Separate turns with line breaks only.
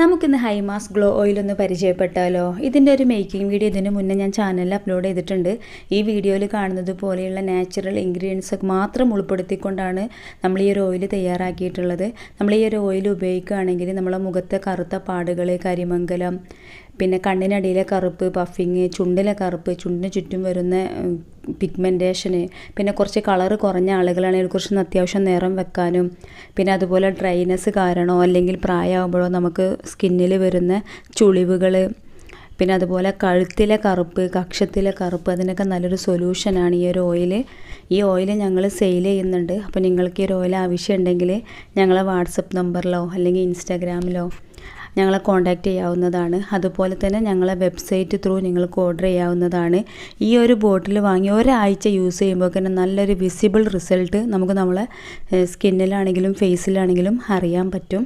നമുക്കിന്ന് high mast glow oil ഒന്ന് പരിചയപ്പെട്ടാലോ. ഇതിൻ്റെ ഒരു മേക്കിംഗ് വീഡിയോ ഇതിന് മുന്നേ ഞാൻ ചാനലിൽ അപ്ലോഡ് ചെയ്തിട്ടുണ്ട്. ഈ വീഡിയോയിൽ കാണുന്നത് പോലെയുള്ള നാച്ചുറൽ ഇൻഗ്രീഡിയൻസ് മാത്രം ഉൾപ്പെടുത്തിക്കൊണ്ടാണ് നമ്മൾ ഈ ഒരു ഓയിൽ തയ്യാറാക്കിയിട്ടുള്ളത്. നമ്മൾ ഈ ഒരു ഓയിൽ ഉപയോഗിക്കുകയാണെങ്കിൽ നമ്മളെ മുഖത്തെ കറുത്ത പാടുകൾ, കരിമംഗലം, പിന്നെ കണ്ണിനടിയിലെ കറുപ്പ്, പഫിങ്, ചുണ്ടിലെ കറുപ്പ്, ചുണ്ടിന് ചുറ്റും വരുന്ന പിഗ്മെൻറ്റേഷന്, പിന്നെ കുറച്ച് കളറ് കുറഞ്ഞ ആളുകളാണെങ്കിൽ കുറച്ച് അത്യാവശ്യം നിറം വെക്കാനും, പിന്നെ അതുപോലെ ഡ്രൈനെസ് കാരണമോ അല്ലെങ്കിൽ പ്രായമാകുമ്പോഴോ നമുക്ക് സ്കിന്നിൽ വരുന്ന ചുളിവുകൾ, പിന്നെ അതുപോലെ കഴുത്തിലെ കറുപ്പ്, കക്ഷത്തിലെ കറുപ്പ്, അതിനൊക്കെ നല്ലൊരു സൊല്യൂഷനാണ് ഈ ഒരു ഓയിൽ. ഈ ഓയിൽ ഞങ്ങൾ സെയിൽ ചെയ്യുന്നുണ്ട്. അപ്പോൾ നിങ്ങൾക്ക് ഈ ഒരു ഓയിൽ ആവശ്യമുണ്ടെങ്കിൽ ഞങ്ങളെ വാട്സപ്പ് നമ്പറിലോ അല്ലെങ്കിൽ ഇൻസ്റ്റാഗ്രാമിലോ ഞങ്ങളെ കോൺടാക്റ്റ് ചെയ്യാവുന്നതാണ്. അതുപോലെ തന്നെ ഞങ്ങളെ വെബ്സൈറ്റ് ത്രൂ നിങ്ങൾക്ക് ഓർഡർ ചെയ്യാവുന്നതാണ്. ഈ ഒരു ബോട്ടിൽ വാങ്ങി ഒരാഴ്ച യൂസ് ചെയ്യുമ്പോൾ തന്നെ നല്ലൊരു വിസിബിൾ റിസൾട്ട് നമുക്ക് നമ്മളെ സ്കിന്നിലാണെങ്കിലും ഫേസിലാണെങ്കിലും അറിയാൻ പറ്റും.